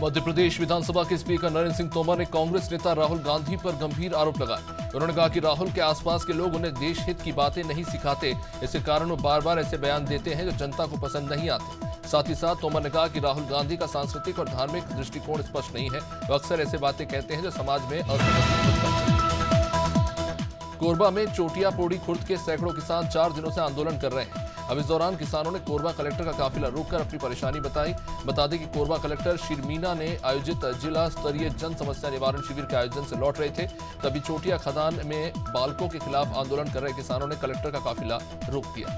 मध्य प्रदेश विधानसभा के स्पीकर नरेंद्र सिंह तोमर ने कांग्रेस नेता राहुल गांधी पर गंभीर आरोप लगाए। उन्होंने कहा कि राहुल के आसपास के लोग उन्हें देश हित की बातें नहीं सिखाते, इसके कारण वो बार बार ऐसे बयान देते हैं जो जनता को पसंद नहीं आते। साथ ही साथ तोमर ने कहा कि राहुल गांधी का सांस्कृतिक और धार्मिक दृष्टिकोण स्पष्ट नहीं है। वो अक्सर ऐसे बातें कहते हैं जो समाज में असहमति। कोरबा में चोटिया पोड़ी खुर्द के सैकड़ों किसान 4 दिनों से आंदोलन कर रहे हैं। अब इस दौरान किसानों ने कोरबा कलेक्टर का काफिला रोककर अपनी परेशानी बताई। बता दें कि कोरबा कलेक्टर शिरमीना ने आयोजित जिला स्तरीय जन समस्या निवारण शिविर के आयोजन से लौट रहे थे। तभी चोटिया खदान में बालकों के खिलाफ आंदोलन कर रहे किसानों ने कलेक्टर का काफिला रोक दिया।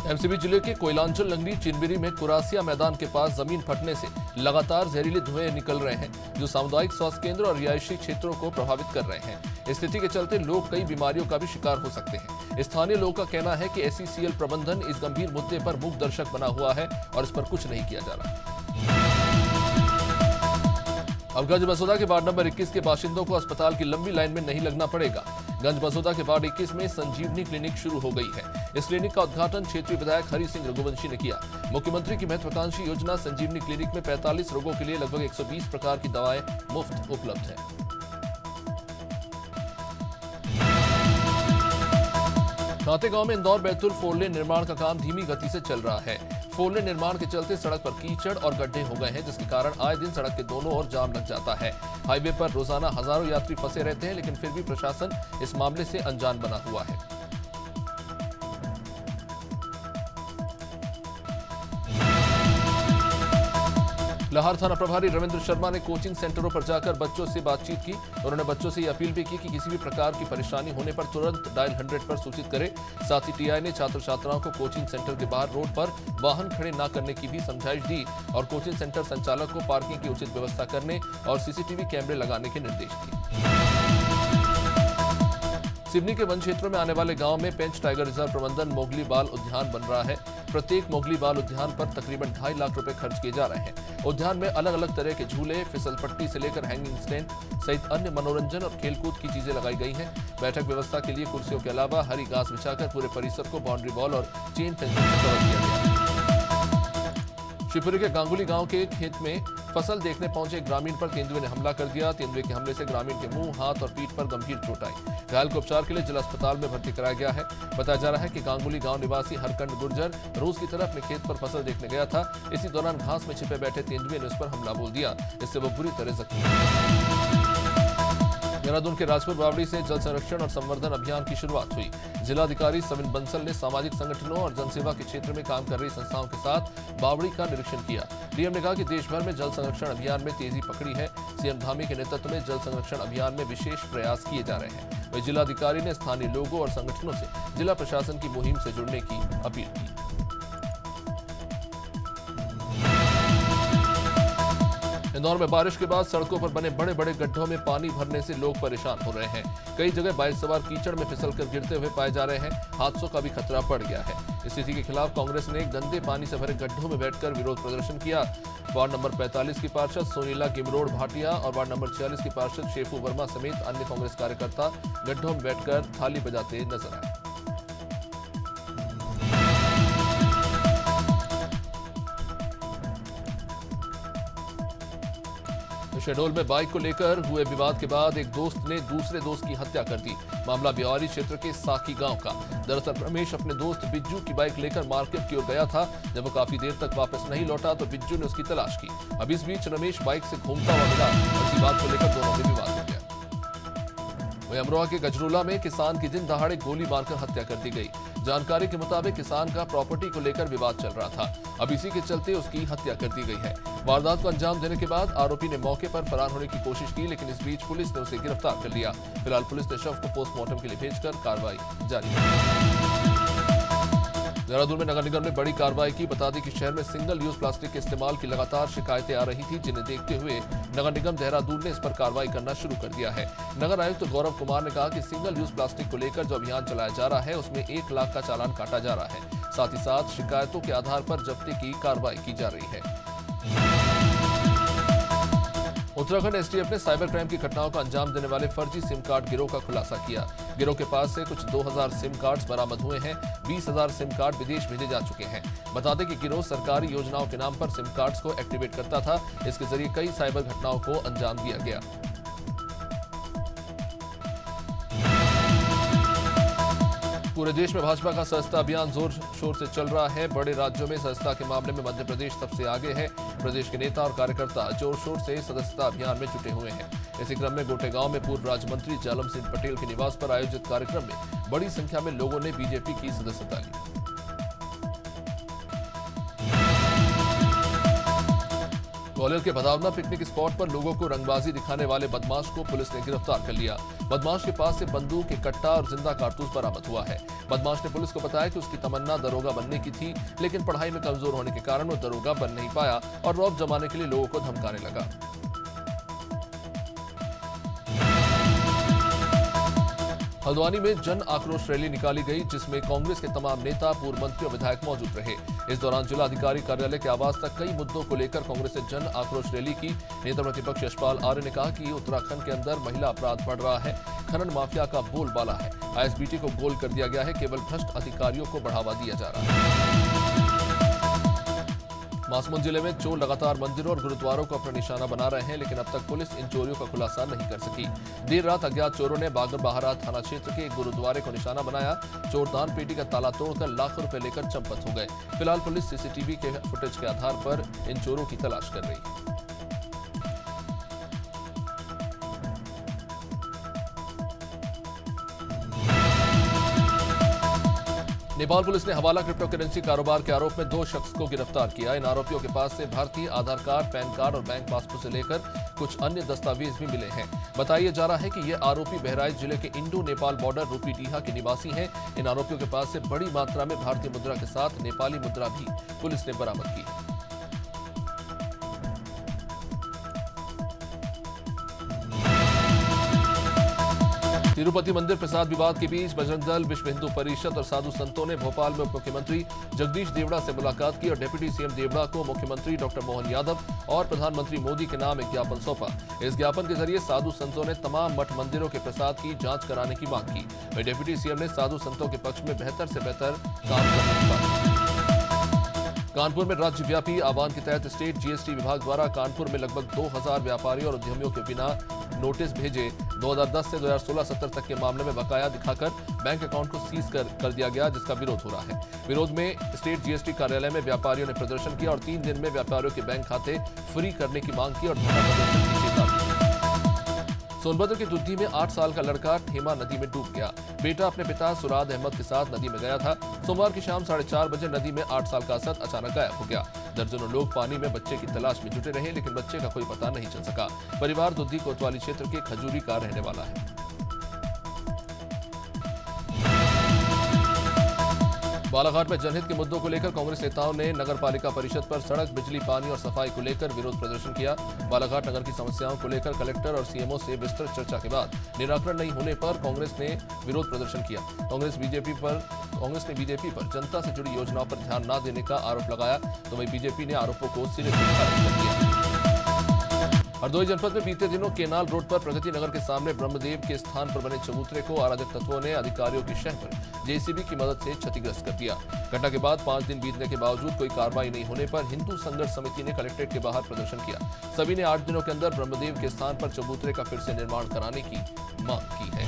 एमसीबी जिले के कोयलांचल लंगड़ी चिनबिरी में कुरासिया मैदान के पास जमीन फटने से लगातार जहरीले धुएं निकल रहे हैं, जो सामुदायिक स्वास्थ्य केंद्र और रिहायशी क्षेत्रों को प्रभावित कर रहे हैं। स्थिति के चलते लोग कई बीमारियों का भी शिकार हो सकते हैं। स्थानीय लोगों का कहना है कि एसईसीएल प्रबंधन इस गंभीर मुद्दे पर मूक दर्शक बना हुआ है और इस पर कुछ नहीं किया जा रहा। अब गंज बसोदा के वार्ड नंबर 21 के बाशिंदों को अस्पताल की लंबी लाइन में नहीं लगना पड़ेगा। गंज बसोदा के वार्ड 21 में संजीवनी क्लिनिक शुरू हो गई है। इस क्लिनिक का उद्घाटन क्षेत्रीय विधायक हरि सिंह रघुवंशी ने किया। मुख्यमंत्री की महत्वाकांक्षी योजना संजीवनी क्लिनिक में 45 रोगों के लिए लगभग 120 प्रकार की दवाएं मुफ्त उपलब्ध है। नातेगांव में इंदौर बैतूल फोरलेन निर्माण का काम धीमी गति से चल रहा है। फोरलेन निर्माण के चलते सड़क पर कीचड़ और गड्ढे हो गए हैं, जिसके कारण आए दिन सड़क के दोनों ओर जाम लग जाता है। हाईवे पर रोजाना हजारों यात्री फंसे रहते हैं, लेकिन फिर भी प्रशासन इस मामले से अनजान बना हुआ है। लाहौर थाना प्रभारी रविंद्र शर्मा ने कोचिंग सेंटरों पर जाकर बच्चों से बातचीत की। उन्होंने बच्चों से ये अपील भी की कि किसी भी प्रकार की परेशानी होने पर तुरंत डायल 100 पर सूचित करें। साथ ही टीआई ने छात्र छात्राओं को कोचिंग सेंटर के बाहर रोड पर वाहन खड़े न करने की भी समझाइश दी और कोचिंग सेंटर संचालक को पार्किंग की उचित व्यवस्था करने और सीसीटीवी कैमरे लगाने के निर्देश दिए। सिवनी के वन क्षेत्रों में आने वाले गांव में पेंच टाइगर रिजर्व प्रबंधन मोगली बाल उद्यान बन रहा है। प्रत्येक मोगली बाल उद्यान पर तकरीबन 2.5 लाख रुपए खर्च किए जा रहे हैं। उद्यान में अलग अलग तरह के झूले, फिसलपट्टी से लेकर हैंगिंग स्टैंड सहित अन्य मनोरंजन और खेलकूद की चीजें लगाई गई हैं। बैठक व्यवस्था के लिए कुर्सियों के अलावा हरी घास बिछाकर पूरे परिसर को बाउंड्री वॉल और चेन फेंसिंग से कवर किया गया। शिवपुरी के गांगुली गांव के खेत में फसल देखने पहुंचे ग्रामीण पर तेंदुए ने हमला कर दिया। तेंदुए के हमले से ग्रामीण के मुंह, हाथ और पीठ पर गंभीर चोट आई। घायल को उपचार के लिए जिला अस्पताल में भर्ती कराया गया है। बताया जा रहा है कि गांगुली गांव निवासी हरकंड गुर्जर रोज की तरह अपने खेत पर फसल देखने गया था। इसी दौरान घास में छिपे बैठे तेंदुए ने उस पर हमला बोल दिया। इससे वो बुरी तरह जख्मी हुआ। देहरादून के राजपुर बावड़ी से जल संरक्षण और संवर्धन अभियान की शुरुआत हुई। जिलाधिकारी सविन बंसल ने सामाजिक संगठनों और जनसेवा के क्षेत्र में काम कर रही संस्थाओं के साथ बावड़ी का निरीक्षण किया। डीएम ने कहा कि देश भर में जल संरक्षण अभियान में तेजी पकड़ी है। सीएम धामी के नेतृत्व में जल संरक्षण अभियान में विशेष प्रयास किए जा रहे हैं। वहीं जिलाधिकारी ने स्थानीय लोगों और संगठनों से जिला प्रशासन की मुहिम से जुड़ने की अपील की। इंदौर में बारिश के बाद सड़कों पर बने बड़े बड़े गड्ढों में पानी भरने से लोग परेशान हो रहे हैं। कई जगह बाइक सवार कीचड़ में फिसलकर गिरते हुए पाए जा रहे हैं। हादसों का भी खतरा बढ़ गया है। इस स्थिति के खिलाफ कांग्रेस ने गंदे पानी से भरे गड्ढों में बैठकर विरोध प्रदर्शन किया। वार्ड नंबर 45 की पार्षद सोनीला गिमरोड भाटिया और वार्ड नंबर 46 की पार्षद शेफू वर्मा समेत अन्य कांग्रेस कार्यकर्ता गड्ढों में बैठकर थाली बजाते नजर आए। शहडोल में बाइक को लेकर हुए विवाद के बाद एक दोस्त ने दूसरे दोस्त की हत्या कर दी। मामला बिहारी क्षेत्र के साकी गांव का। दरअसल रमेश अपने दोस्त बिज्जू की बाइक लेकर मार्केट की ओर गया था। जब वो काफी देर तक वापस नहीं लौटा तो बिज्जू ने उसकी तलाश की। अब इस बीच रमेश बाइक से घूमता हुआ मिला। इसी बात को लेकर दोनों में विवाद हो गया। वहीं अमरोहा के गजरूला में किसान की दिन दहाड़े गोली मारकर हत्या कर दी गई। जानकारी के मुताबिक किसान का प्रॉपर्टी को लेकर विवाद चल रहा था। अब इसी के चलते उसकी हत्या कर दी गई है। वारदात को अंजाम देने के बाद आरोपी ने मौके पर फरार होने की कोशिश की, लेकिन इस बीच पुलिस ने उसे गिरफ्तार कर लिया। फिलहाल पुलिस ने शव को पोस्टमार्टम के लिए भेजकर कार्रवाई जारी की। देहरादून में नगर निगम ने बड़ी कार्रवाई की। बता दें कि शहर में सिंगल यूज प्लास्टिक के इस्तेमाल की लगातार शिकायतें आ रही थी, जिन्हें देखते हुए नगर निगम देहरादून ने इस पर कार्रवाई करना शुरू कर दिया है। नगर आयुक्त गौरव कुमार ने कहा कि सिंगल यूज प्लास्टिक को लेकर जो अभियान चलाया जा रहा है उसमें 1 लाख का चालान काटा जा रहा है। साथ ही साथ शिकायतों के आधार पर जब्ती की कार्रवाई की जा रही है। उत्तराखंड एसटीएफ ने साइबर क्राइम की घटनाओं को अंजाम देने वाले फर्जी सिम कार्ड गिरोह का खुलासा किया। गिरोह के पास से कुछ 2000 सिम कार्ड्स बरामद हुए हैं। 20,000 सिम कार्ड विदेश भेजे जा चुके हैं। बता दें कि गिरोह सरकारी योजनाओं के नाम पर सिम कार्ड्स को एक्टिवेट करता था। इसके जरिए कई साइबर घटनाओं को अंजाम दिया गया। पूरे देश में भाजपा का सदस्यता अभियान जोर शोर से चल रहा है। बड़े राज्यों में सदस्यता के मामले में मध्य प्रदेश सबसे आगे है। प्रदेश के नेता और कार्यकर्ता जोर शोर से सदस्यता अभियान में जुटे हुए हैं। इसी क्रम में गोटेगांव में पूर्व राज्य मंत्री जालम सिंह पटेल के निवास पर आयोजित कार्यक्रम में बड़ी संख्या में लोगों ने बीजेपी की सदस्यता ली। ग्वालियर के भदावना पिकनिक स्पॉट पर लोगों को रंगबाजी दिखाने वाले बदमाश को पुलिस ने गिरफ्तार कर लिया। बदमाश के पास से बंदूक, एक कट्टा और जिंदा कारतूस बरामद हुआ है। बदमाश ने पुलिस को बताया कि उसकी तमन्ना दरोगा बनने की थी, लेकिन पढ़ाई में कमजोर होने के कारण वो दरोगा बन नहीं पाया और रौब जमाने के लिए लोगों को धमकाने लगा। हल्द्वानी में जन आक्रोश रैली निकाली गई, जिसमें कांग्रेस के तमाम नेता, पूर्व मंत्री और विधायक मौजूद रहे। इस दौरान जिलाधिकारी कार्यालय के आवास तक कई मुद्दों को लेकर कांग्रेस ने जन आक्रोश रैली की। नेता प्रतिपक्ष यशपाल आर्य ने कहा कि उत्तराखंड के अंदर महिला अपराध बढ़ रहा है, खनन माफिया का बोलबाला है, आईएसबीटी को गोल कर दिया गया है, केवल भ्रष्ट अधिकारियों को बढ़ावा दिया जा रहा है। महासमुंद जिले में चोर लगातार मंदिरों और गुरुद्वारों को अपना निशाना बना रहे हैं, लेकिन अब तक पुलिस इन चोरियों का खुलासा नहीं कर सकी। देर रात अज्ञात चोरों ने बागर बहारा थाना क्षेत्र के एक गुरुद्वारे को निशाना बनाया। चोर दान पेटी का ताला तोड़कर लाखों रुपए लेकर चंपत हो गए। फिलहाल पुलिस सीसीटीवी के फुटेज के आधार पर इन चोरों की तलाश कर रही है। नेपाल पुलिस ने हवाला क्रिप्टो करेंसी कारोबार के आरोप में 2 शख्स को गिरफ्तार किया। इन आरोपियों के पास से भारतीय आधार कार्ड, पैन कार्ड और बैंक पासबुक से लेकर कुछ अन्य दस्तावेज भी मिले हैं। बताया जा रहा है कि ये आरोपी बहराइच जिले के इंडो नेपाल बॉर्डर रूपीडीहा के निवासी हैं। इन आरोपियों के पास से बड़ी मात्रा में भारतीय मुद्रा के साथ नेपाली मुद्रा भी पुलिस ने बरामद की है। तिरुपति मंदिर प्रसाद विवाद के बीच बजरंग दल, विश्व हिंदू परिषद और साधु संतों ने भोपाल में उप मुख्यमंत्री जगदीश देवड़ा से मुलाकात की और डिप्टी सीएम देवड़ा को मुख्यमंत्री डॉक्टर मोहन यादव और प्रधानमंत्री मोदी के नाम एक ज्ञापन सौंपा। इस ज्ञापन के जरिए साधु संतों ने तमाम मठ मंदिरों के प्रसाद की जांच कराने की मांग की। वहीं डिप्टी सीएम ने साधु संतों के पक्ष में बेहतर से बेहतर काम करने की बात की। कानपुर में राज्यव्यापी आह्वान के तहत स्टेट जीएसटी विभाग द्वारा कानपुर में लगभग 2000 व्यापारियों और उद्यमियों के बिना नोटिस भेजे 2010 से 2016-17 तक के मामले में बकाया दिखाकर बैंक अकाउंट को सीज कर दिया गया, जिसका विरोध हो रहा है। विरोध में स्टेट जीएसटी कार्यालय में व्यापारियों ने प्रदर्शन किया और 3 दिन में व्यापारियों के बैंक खाते फ्री करने की मांग की और धरना प्रदर्शन की चेतावनी। सोनभद्र की दुद्धी में 8 साल का लड़का ठेमा नदी में डूब गया। बेटा अपने पिता सुराद अहमद के साथ नदी में गया था। सोमवार की शाम 4:30 बजे नदी में 8 साल का असद अचानक गायब हो गया। दर्जनों लोग पानी में बच्चे की तलाश में जुटे रहे, लेकिन बच्चे का कोई पता नहीं चल सका। परिवार दुद्धी कोतवाली क्षेत्र के खजूरी का रहने वाला है। बालाघाट में जनहित के मुद्दों को लेकर कांग्रेस नेताओं ने नगर पालिका परिषद पर सड़क, बिजली, पानी और सफाई को लेकर विरोध प्रदर्शन किया। बालाघाट नगर की समस्याओं को लेकर कलेक्टर और सीएमओ से विस्तृत चर्चा के बाद निराकरण नहीं होने पर कांग्रेस ने विरोध प्रदर्शन किया। कांग्रेस ने बीजेपी पर जनता से जुड़ी योजनाओं पर ध्यान न देने का आरोप लगाया, तो वहीं बीजेपी ने आरोपों को सिरे से खारिज कर दिया। हरदोई जनपद में बीते दिनों केनाल रोड पर प्रगति नगर के सामने ब्रह्मदेव के स्थान पर बने चबूतरे को अराजक तत्वों ने अधिकारियों की शह पर जेसीबी की मदद से क्षतिग्रस्त कर दिया। घटना के बाद 5 दिन बीतने के बावजूद कोई कार्रवाई नहीं होने पर हिंदू संघर्ष समिति ने कलेक्ट्रेट के बाहर प्रदर्शन किया। सभी ने 8 दिनों के अंदर ब्रह्मदेव के स्थान पर चबूतरे का फिर से निर्माण कराने की मांग की है।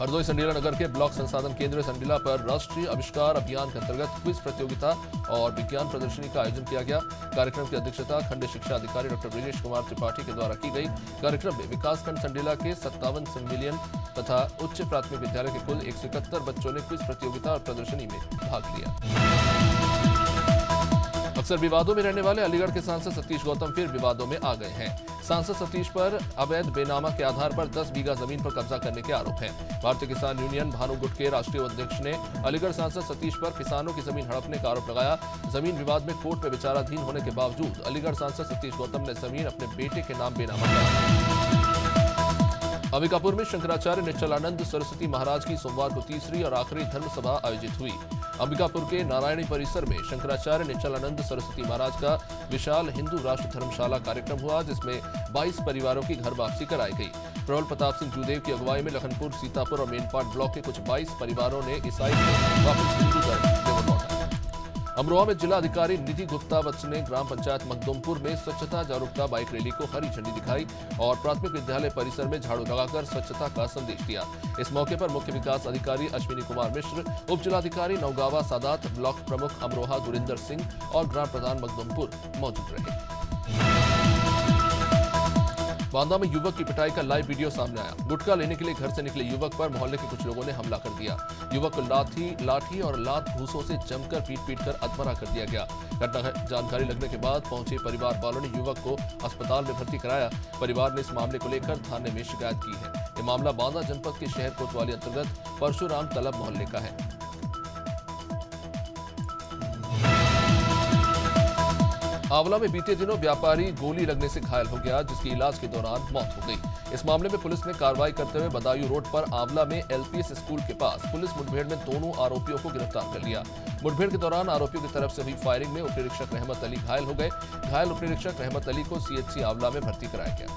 हरदोई संडीला नगर के ब्लॉक संसाधन केंद्र संडीला पर राष्ट्रीय आविष्कार अभियान के अंतर्गत क्विज प्रतियोगिता और विज्ञान प्रदर्शनी का आयोजन किया गया। कार्यक्रम की अध्यक्षता खंड शिक्षा अधिकारी डॉक्टर ब्रजेश कुमार त्रिपाठी के द्वारा की गई। कार्यक्रम में विकासखंड संडीला के 57 संविलियन तथा उच्च प्राथमिक विद्यालय के कुल 171 बच्चों ने क्विज प्रतियोगिता और प्रदर्शनी में भाग लिया। अक्सर विवादों में रहने वाले अलीगढ़ के सांसद सतीश गौतम फिर विवादों में आ गए हैं। सांसद सतीश पर अवैध बेनामा के आधार पर 10 बीघा जमीन पर कब्जा करने के आरोप हैं। भारतीय किसान यूनियन भानु गुट के राष्ट्रीय अध्यक्ष ने अलीगढ़ सांसद सतीश पर किसानों की जमीन हड़पने का आरोप लगाया। जमीन विवाद में कोर्ट में विचाराधीन होने के बावजूद अलीगढ़ सांसद सतीश गौतम ने जमीन अपने बेटे के नाम बेनामा कराई। अंबिकापुर में शंकराचार्य निश्चलानंद सरस्वती महाराज की सोमवार को तीसरी और आखिरी धर्म सभा आयोजित हुई। अंबिकापुर के नारायणी परिसर में शंकराचार्य निश्चलानंद सरस्वती महाराज का विशाल हिंदू राष्ट्र धर्मशाला कार्यक्रम हुआ, जिसमें 22 परिवारों की घर वापसी कराई गई। प्रबल प्रताप सिंह जूदेव की अगुवाई में लखनपुर, सीतापुर और मेनपाट ब्लॉक के कुछ 22 परिवारों ने ईसाई से वापस हिंदू धर्म लौटा। अमरोहा में जिला अधिकारी निधि गुप्ता वत्स ने ग्राम पंचायत मखदुमपुर में स्वच्छता जागरूकता बाइक रैली को हरी झंडी दिखाई और प्राथमिक विद्यालय परिसर में झाड़ू लगाकर स्वच्छता का संदेश दिया। इस मौके पर मुख्य विकास अधिकारी अश्विनी कुमार मिश्र, उप जिलाधिकारी नौगावा सादात, ब्लॉक प्रमुख अमरोहा गुरिंदर सिंह और ग्राम प्रधान मखदुमपुर मौजूद रहे। बांदा में युवक की पिटाई का लाइव वीडियो सामने आया। गुटखा लेने के लिए घर से निकले युवक पर मोहल्ले के कुछ लोगों ने हमला कर दिया। युवक को लाठी और लात घूसों से जमकर पीट कर अधमरा कर दिया गया। घटना जानकारी लगने के बाद पहुंचे परिवार वालों ने युवक को अस्पताल में भर्ती कराया। परिवार ने इस मामले को लेकर थाने में शिकायत की है। ये मामला बांदा जनपद के शहर कोतवाली अंतर्गत परशुराम तलब मोहल्ले का है। आंवला में बीते दिनों व्यापारी गोली लगने से घायल हो गया, जिसकी इलाज के दौरान मौत हो गई। इस मामले में पुलिस ने कार्रवाई करते हुए बदायूं रोड पर आंवला में एलपीएस स्कूल के पास पुलिस मुठभेड़ में दोनों आरोपियों को गिरफ्तार कर लिया। मुठभेड़ के दौरान आरोपियों की तरफ से हुई फायरिंग में उपनिरीक्षक रहमत अली घायल हो गए। घायल उपनिरीक्षक रहमत अली को सीएचसी आंवला में भर्ती कराया गया।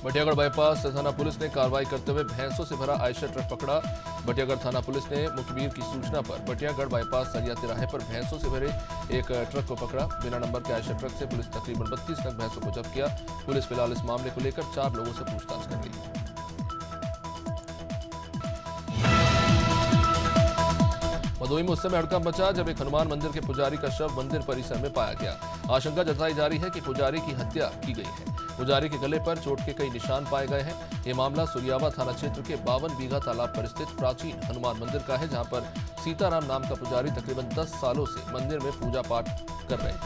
भटियागढ़ बाईपास थाना पुलिस ने कार्रवाई करते हुए भैंसों से भरा आयशर ट्रक पकड़ा। भटियागढ़ थाना पुलिस ने मुखबिर की सूचना पर भटियागढ़ बाईपास सरिया तिराहे पर भैंसों से भरे एक ट्रक को पकड़ा। बिना नंबर के आयशर ट्रक से पुलिस तकरीबन 32 नग भैंसों को जब्त किया। पुलिस फिलहाल इस मामले को लेकर 4 लोगों से पूछताछ कर रही है। भदोही में उस समय हड़कंप मचा जब एक हनुमान मंदिर के पुजारी का शव मंदिर परिसर में पाया गया। आशंका जताई जा रही है कि पुजारी की हत्या की गई है। पुजारी के गले पर चोट के कई निशान पाए गए हैं। ये मामला सुरियावा थाना क्षेत्र के 52 बीघा तालाब पर स्थित प्राचीन हनुमान मंदिर का है, जहां पर सीताराम नाम का पुजारी तकरीबन 10 सालों से मंदिर में पूजा पाठ कर रहे थे।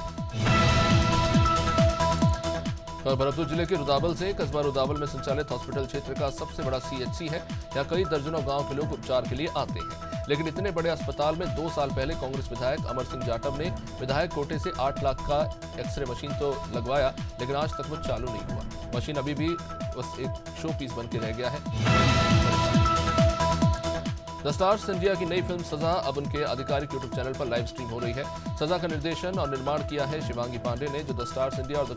भरतपुर जिले के रुदावल से कस्बा रुदावल में संचालित हॉस्पिटल क्षेत्र का सबसे बड़ा सीएचसी है। यहाँ कई दर्जनों गांव के लोग उपचार के लिए आते हैं, लेकिन इतने बड़े अस्पताल में 2 साल पहले कांग्रेस विधायक अमर सिंह जाटव ने विधायक कोटे से 8 लाख का एक्सरे मशीन तो लगवाया, लेकिन आज तक वो चालू नहीं हुआ। मशीन अभी भी बस एक शो पीस बन के रह गया है। द स्टार्स इंडिया की नई फिल्म सजा अब उनके आधिकारिक यूट्यूब चैनल पर लाइव स्ट्रीम हो रही है। सजा का निर्देशन और निर्माण किया है शिवांगी पांडे ने, जो द स्टार्स इंडिया और द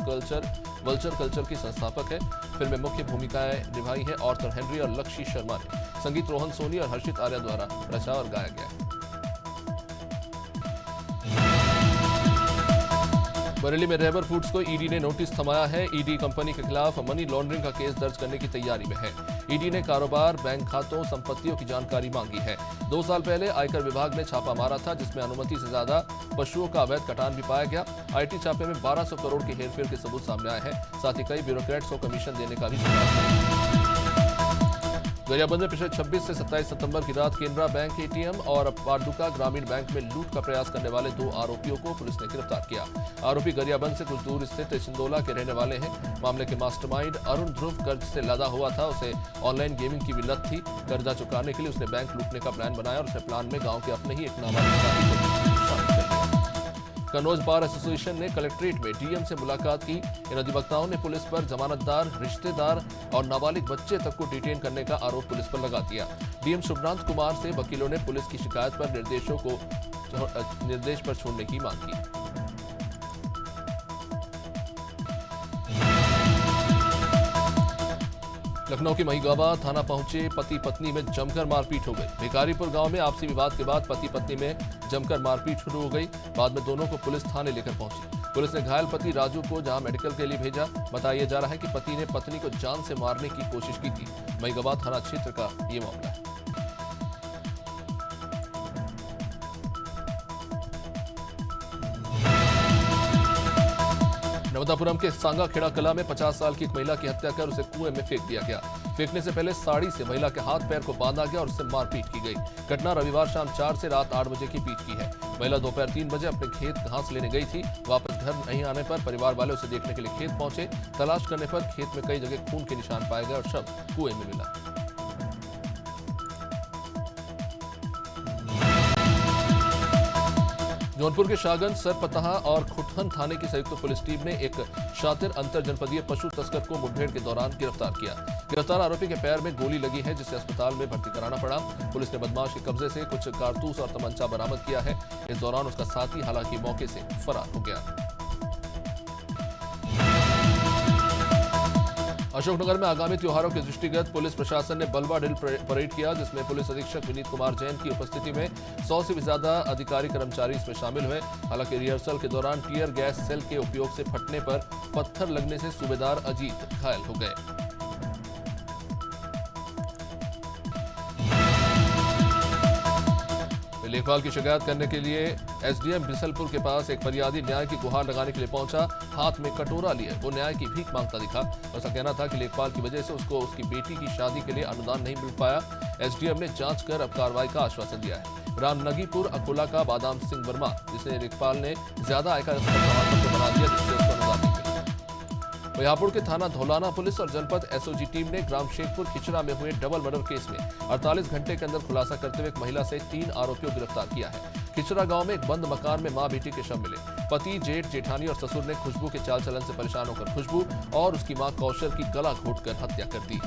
वल्चर कल्चर की संस्थापक है। फिल्म में मुख्य भूमिकाएं निभाई है ऑर्थर हेनरी और लक्ष्मी शर्मा ने। संगीत रोहन सोनी और हर्षित आर्या द्वारा रचा और गाया गया है। बरेली में रेबर फूड्स को ईडी ने नोटिस थमाया है। ईडी कंपनी के खिलाफ मनी लॉन्ड्रिंग का केस दर्ज करने की तैयारी में है। ईडी ने कारोबार, बैंक खातों, संपत्तियों की जानकारी मांगी है। 2 साल पहले आयकर विभाग ने छापा मारा था, जिसमें अनुमति से ज्यादा पशुओं का अवैध कटान भी पाया गया। आईटी छापे में 1200 करोड़ के हेरफेर के सबूत सामने आए हैं। साथ ही कई ब्यूरोक्रेट्स को कमीशन देने का भी सुझाव। गरियाबंद में पिछले 26 से 27 सितंबर की रात केनरा बैंक एटीएम और पारदुका ग्रामीण बैंक में लूट का प्रयास करने वाले 2 आरोपियों को पुलिस ने गिरफ्तार किया। आरोपी गरियाबंद से कुछ दूर स्थित चिंदोला के रहने वाले हैं। मामले के मास्टरमाइंड अरुण ध्रुव कर्ज से लदा हुआ था। उसे ऑनलाइन गेमिंग की भी लत थी। कर्जा चुकाने के लिए उसने बैंक लूटने का प्लान बनाया और उसने प्लान में गाँव के अपने ही एक नाबालिग साथी को शामिल कर लिया। कन्नौज बार एसोसिएशन ने कलेक्ट्रेट में डीएम से मुलाकात की। इन अधिवक्ताओं ने पुलिस पर जमानतदार, रिश्तेदार और नाबालिग बच्चे तक को डिटेन करने का आरोप पुलिस पर लगा दिया। डीएम शुभ्रांत कुमार से वकीलों ने पुलिस की शिकायत पर निर्देश पर छोड़ने की मांग की। लखनऊ के महिगावा थाना पहुंचे पति पत्नी में जमकर मारपीट हो गई। भिखारीपुर गांव में आपसी विवाद के बाद पति पत्नी में जमकर मारपीट शुरू हो गई। बाद में दोनों को पुलिस थाने लेकर पहुंची। पुलिस ने घायल पति राजू को जहां मेडिकल के लिए भेजा। बताया जा रहा है कि पति ने पत्नी को जान से मारने की कोशिश की थी। महिगावा थाना क्षेत्र का ये मामला है। नवदापुरम के सांगा खेड़ा कला में 50 साल की एक महिला की हत्या कर उसे कुएं में फेंक दिया गया। फेंकने से पहले साड़ी से महिला के हाथ पैर को बांधा गया और उससे मारपीट की गई। घटना रविवार शाम 4 से रात 8 बजे की बीच की है। महिला दोपहर 3 बजे अपने खेत घास लेने गई थी। वापस घर नहीं आने पर परिवार वाले उसे देखने के लिए खेत पहुंचे। तलाश करने पर खेत में कई जगह खून के निशान पाए गए और शव कुएं में मिला। जौनपुर के शाहगंज, सरपतहा और खुटहन थाने की संयुक्त पुलिस टीम ने एक शातिर अंतर जनपदीय पशु तस्कर को मुठभेड़ के दौरान गिरफ्तार किया। गिरफ्तार आरोपी के पैर में गोली लगी है, जिसे अस्पताल में भर्ती कराना पड़ा। पुलिस ने बदमाश के कब्जे से कुछ कारतूस और तमंचा बरामद किया है। इस दौरान उसका साथी हालांकि मौके से फरार हो गया। अशोकनगर में आगामी त्योहारों के दृष्टिगत पुलिस प्रशासन ने बलवा ड्रिल परेड किया, जिसमें पुलिस अधीक्षक विनीत कुमार जैन की उपस्थिति में 100 से भी ज्यादा अधिकारी कर्मचारी इसमें शामिल हुए। हालांकि रिहर्सल के दौरान टीयर गैस सेल के उपयोग से फटने पर पत्थर लगने से सूबेदार अजीत घायल हो गए। लेखपाल की शिकायत करने के लिए एसडीएम बिसलपुर के पास एक फरियादी न्याय की गुहार लगाने के लिए पहुंचा। हाथ में कटोरा लिए वो न्याय की भीख मांगता दिखा। उसका कहना था कि लेखपाल की वजह से उसको उसकी बेटी की शादी के लिए अनुदान नहीं मिल पाया। एसडीएम ने जांच कर अब कार्रवाई का आश्वासन दिया है। रामनगीपुर अकोला का बादाम सिंह वर्मा, जिसे लेखपाल ने ज्यादा आय का प्रमाण पत्र बना दिया, जिससे उसको अनुदान नहीं मिला। हापुड़ के थाना धौलाना पुलिस और जनपद एसओजी टीम ने ग्राम शेखपुर खिचरा में हुए डबल मर्डर केस में 48 घंटे के अंदर खुलासा करते हुए एक महिला से 3 आरोपियों को गिरफ्तार किया है। खिचरा गांव में एक बंद मकान में मां बेटी के शव मिले। पति, जेठ, जेठानी और ससुर ने खुशबू के चाल चलन से परेशान होकर खुशबू और उसकी मां कौशल की गला घोटकर हत्या कर दी।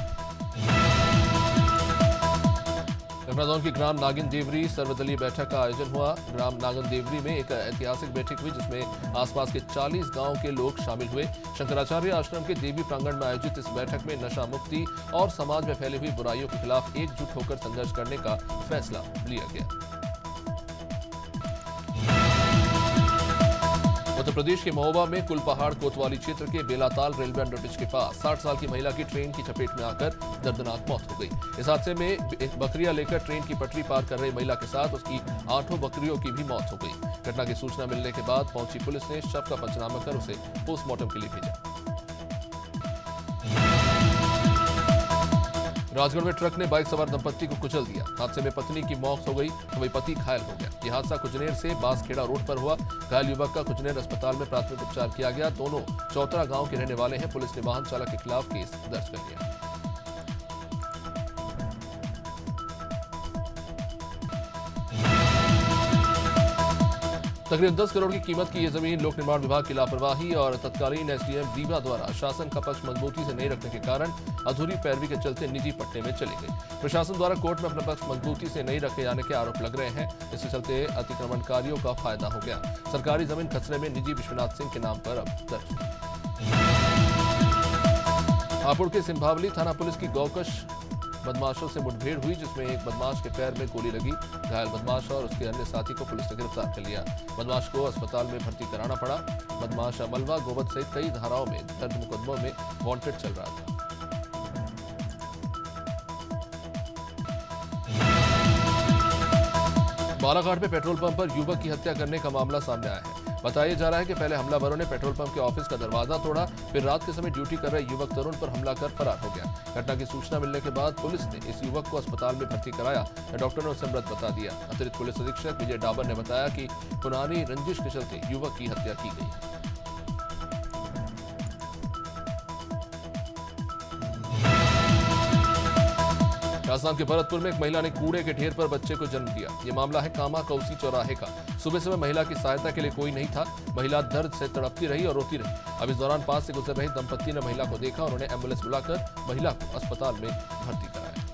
जोन की ग्राम नागिन देवरी सर्वदलीय बैठक का आयोजन हुआ। ग्राम नागिन देवरी में एक ऐतिहासिक बैठक हुई, जिसमें आसपास के 40 गांव के लोग शामिल हुए। शंकराचार्य आश्रम के देवी प्रांगण में आयोजित इस बैठक में नशा मुक्ति और समाज में फैली हुई बुराइयों के खिलाफ एकजुट होकर संघर्ष करने का फैसला लिया गया। उत्तर प्रदेश के महोबा में कुलपहाड़ कोतवाली क्षेत्र के बेलाताल रेलवे अंडरब्रिज के पास 60 साल की महिला की ट्रेन की चपेट में आकर दर्दनाक मौत हो गई। इस हादसे में एक बकरियां लेकर ट्रेन की पटरी पार कर रही महिला के साथ उसकी 8 बकरियों की भी मौत हो गई। घटना की सूचना मिलने के बाद पहुंची पुलिस ने शव का पंचनामा कर उसे पोस्टमार्टम के लिए भेजा। राजगढ़ में ट्रक ने बाइक सवार दंपत्ति को कुचल दिया। हादसे में पत्नी की मौत हो गई तो वही पति घायल हो गया। यह हादसा कुजनेर से बांसखेड़ा रोड पर हुआ। घायल युवक का कुजनेर अस्पताल में प्राथमिक उपचार किया गया। दोनों चौतरा गांव के रहने वाले हैं। पुलिस ने वाहन चालक के खिलाफ केस दर्ज कर लिया। तकरीबन 10 करोड़ की कीमत की यह जमीन लोक निर्माण विभाग की लापरवाही और तत्कालीन एसडीएम रीवा द्वारा शासन का पक्ष मजबूती से नहीं रखने के कारण अधूरी पैरवी के चलते निजी पट्टे में चली गई। प्रशासन द्वारा कोर्ट में अपना पक्ष मजबूती से नहीं रखे जाने के आरोप लग रहे हैं। इसके चलते अतिक्रमणकारियों का फायदा हो गया। सरकारी जमीन खसरे में निजी विश्वनाथ सिंह के नाम पर अब दर्ज। हापुड़ के सिंभावली थाना पुलिस की गौकश बदमाशों से मुठभेड़ हुई, जिसमें एक बदमाश के पैर में गोली लगी। घायल बदमाश और उसके अन्य साथी को पुलिस ने गिरफ्तार कर लिया। बदमाश को अस्पताल में भर्ती कराना पड़ा। बदमाश अमलवा, गोवध सहित कई धाराओं में दर्ज मुकदमों में वांटेड चल रहा था। बालाघाट में पेट्रोल पंप पर युवक की हत्या करने का मामला सामने आया है। बताया जा रहा है कि पहले हमलावरों ने पेट्रोल पंप के ऑफिस का दरवाजा तोड़ा, फिर रात के समय ड्यूटी कर रहे युवक तरुण पर हमला कर फरार हो गया। घटना की सूचना मिलने के बाद पुलिस ने इस युवक को अस्पताल में भर्ती कराया। डॉक्टर ने उसे मृत बता दिया। अतिरिक्त पुलिस अधीक्षक विजय डाबर ने बताया कि पुरानी रंजिश के चलते युवक की हत्या की गई। राजस्थान के भरतपुर में एक महिला ने कूड़े के ढेर पर बच्चे को जन्म दिया। ये मामला है कामा कौसी चौराहे का। सुबह सुबह महिला की सहायता के लिए कोई नहीं था। महिला दर्द से तड़पती रही और रोती रही। अब इस दौरान पास से गुजर रही दंपत्ति ने महिला को देखा। उन्होंने एम्बुलेंस बुलाकर महिला को अस्पताल में भर्ती कराया।